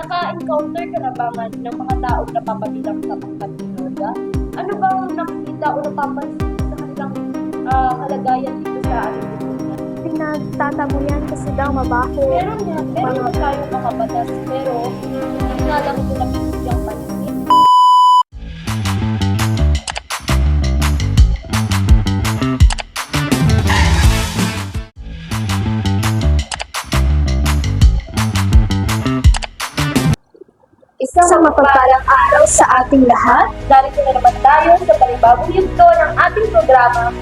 Naka-encounter ka na ba nga ng mga taong napapabilang sa pangkat Minolya? Ano bang nakikita o napapansin mo sa kanilang kalagayan dito sa ating lipunan? Pinagtatabuyan kasi daw mabaho. Meron tayong mga batas, pero hindi nga lang ito nabibigyang pansin. Isang mapagpalang araw sa ating lahat. Narito na naman tayo sa panibagong yugto ng ating programa,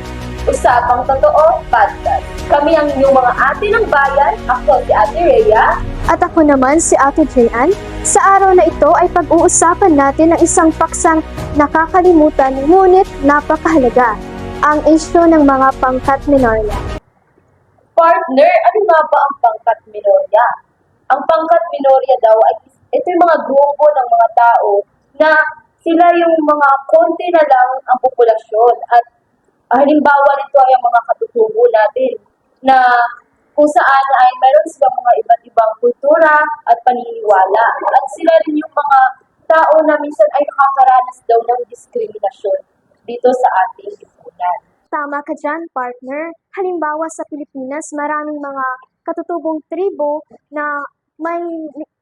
Usapang Totoo Podcast. Kami ang inyong mga ate ng bayan. Ako si Ate Rhea. At ako naman si Ate Jayan. Sa araw na ito ay pag-uusapan natin ang isang paksang nakakalimutan ngunit napakahalaga, ang isyu ng mga pangkat minorya. Partner, ano nga ba ang pangkat minorya? Ang pangkat minorya daw ay ito yung mga grupo ng mga tao na sila yung mga konti na lang ang populasyon at halimbawa nito ay ang mga katutubo natin na kung saan ay meron silang mga iba't ibang kultura at paniniwala. At sila rin yung mga tao na minsan ay nakakaranas daw ng diskriminasyon dito sa ating lipunan. Tama ka dyan, partner. Halimbawa sa Pilipinas, maraming mga katutubong tribo na may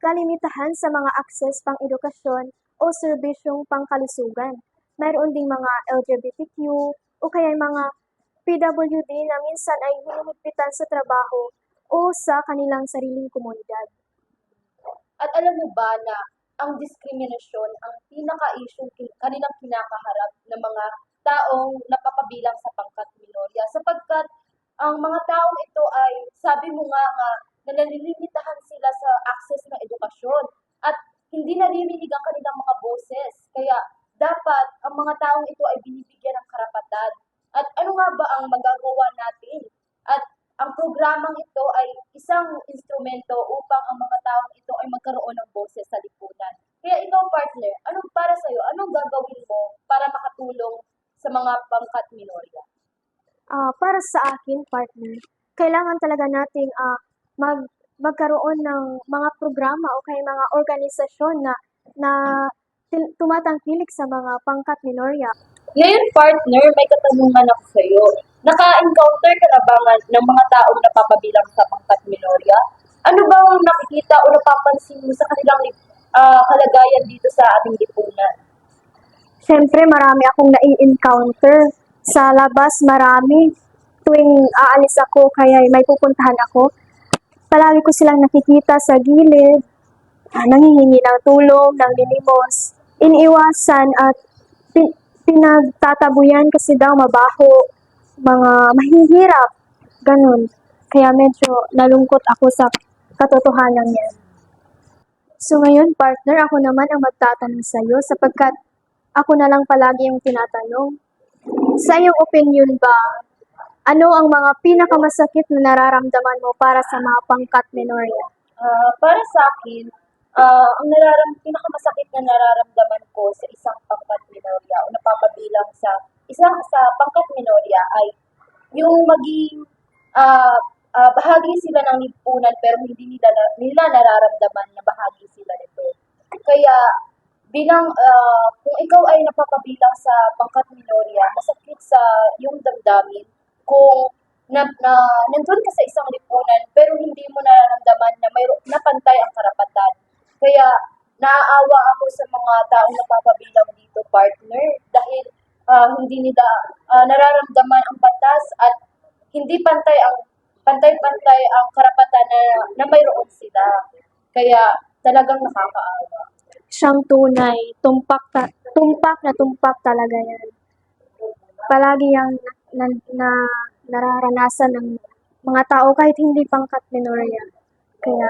kalimitahan sa mga akses pang edukasyon o serbisyong pangkalusugan. Mayroon ding mga LGBTQ o kaya mga PWD na minsan ay hinihigpitan sa trabaho o sa kanilang sariling komunidad. At alam mo ba na ang diskriminasyon ang pinaka-issue kanilang kinakaharap ng mga taong napapabilang sa pangkat minorya sapagkat ang mga taong ito ay sabi mo nga na nalilimitahan sila sa access ng edukasyon at hindi naririnig ang kanilang mga boses. Kaya dapat ang mga taong ito ay binibigyan ng karapatan. At ano nga ba ang magagawa natin? At ang programang ito ay isang instrumento upang ang mga taong ito ay magkaroon ng boses sa lipunan. Kaya ikaw, partner, anong para sa'yo? Anong gagawin mo para makatulong sa mga pangkat minorya? Para sa akin, partner, kailangan talaga nating magkaroon ng mga programa o kaya mga organisasyon na tumatangkilik sa mga pangkat minorya. Ngayon, partner, may katanungan ako sa iyo. Naka-encounter ka na ba ng mga taong napapabilang sa pangkat minorya? Ano bang nakikita o napapansin mo sa kanilang kalagayan dito sa ating lipunan? Siyempre, marami akong nai-encounter. Sa labas, marami. Tuwing aalis ako, kaya may pupuntahan ako, palagi ko silang nakikita sa gilid, nanghihingi ng tulong, ng linimos, iniiwasan at pinagtatabuyan kasi daw mabaho, mga mahihirap, ganun. Kaya medyo nalungkot ako sa katotohanan yan. So ngayon, partner, ako naman ang magtatanong sa iyo sapagkat ako na lang palagi yung tinatanong. Sa iyong opinion ba, ano ang mga pinakamasakit na nararamdaman mo para sa mga pangkat minorya? Para sa akin, ang pinakamasakit na nararamdaman ko sa isang pangkat minorya o napapabilang sa pangkat minorya ay yung maging bahagi sila ng lipunan pero hindi nila nararamdaman na bahagi sila nito. Kaya bilang kung ikaw ay napapabilang sa pangkat minorya, masakit sa yung damdamin kung nandun ka sa isang lipunan pero hindi mo nararamdaman na pantay ang karapatan. Kaya naaawa ako sa mga taong napapabilang dito, partner, dahil hindi nila nararamdaman ang batas at hindi pantay-pantay ang karapatan na mayroon sila. Kaya talagang nakakaawa. Siyang tunay, tumpak na tumpak talaga yan. Palagi yung nararanasan ng mga tao kahit hindi pangkat minorya. Kaya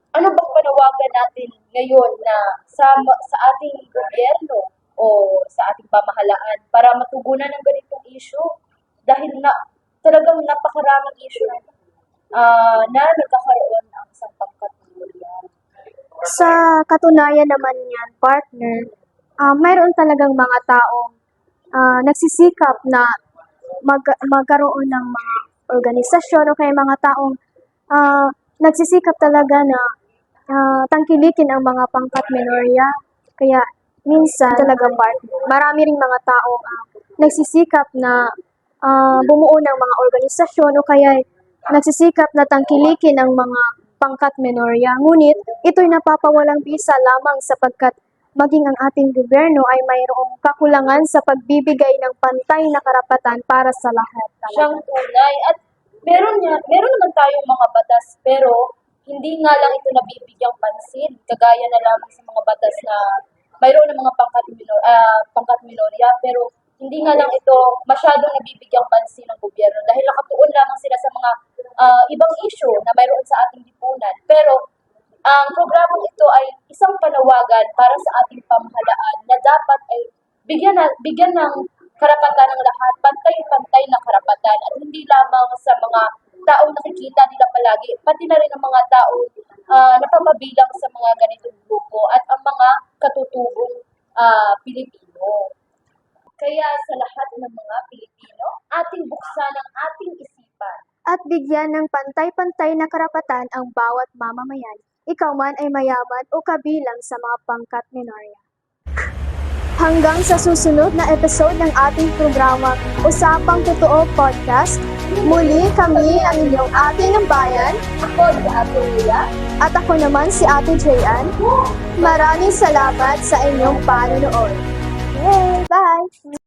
ano bang panawagan natin ngayon na sa ating gobyerno o sa ating pamahalaan para matugunan ang ganitong issue? Dahil talagang napakaraming issue na nagkakaroon ang isang pangkat minorya. Sa katunayan naman yan, partner, mayroon talagang mga taong nagsisikap na magkaroon ng mga organisasyon o kaya mga taong nagsisikap talaga na tangkilikin ang mga pangkat minorya. Kaya minsan talaga marami ring mga tao nagsisikap na bumuo ng mga organisasyon o kaya nagsisikap na tangkilikin ang mga pangkat minorya. Ngunit ito'y napapawalang bisa lamang sapagkat maging ang ating gobyerno ay mayroong kakulangan sa pagbibigay ng pantay na karapatan para sa lahat. Siyang tunay. At meron naman tayong mga batas, pero hindi nga lang ito nabibigyang pansin. Kagaya na lamang sa mga batas na mayroon ng mga pangkat minorya, pero hindi nga lang ito masyadong nabibigyang pansin ng gobyerno dahil nakatuon lamang sila sa mga ibang issue na mayroon sa ating lipunan. Pero ang programang ito ay isang panawagan para sa ating pamahalaan na dapat ay bigyan ng karapatan ng lahat, pantay-pantay na karapatan at hindi lamang sa mga taong nakikita nila palagi, pati na rin ang mga taong napapabilang sa mga ganitong grupo at ang mga katutubong Pilipino. Kaya sa lahat ng mga Pilipino, ating buksan ang ating isipan. At bigyan ng pantay-pantay na karapatan ang bawat mamamayan, ikaw man ay mayaman o kabilang sa mga pangkat minorya. Hanggang sa susunod na episode ng ating programa Usapang Totoo Podcast, muli kami ang inyong Ate ng Bayan. Ako si Ate Ria. At ako naman si Ate Jayan. Maraming salamat sa inyong panonood. Yay! Bye!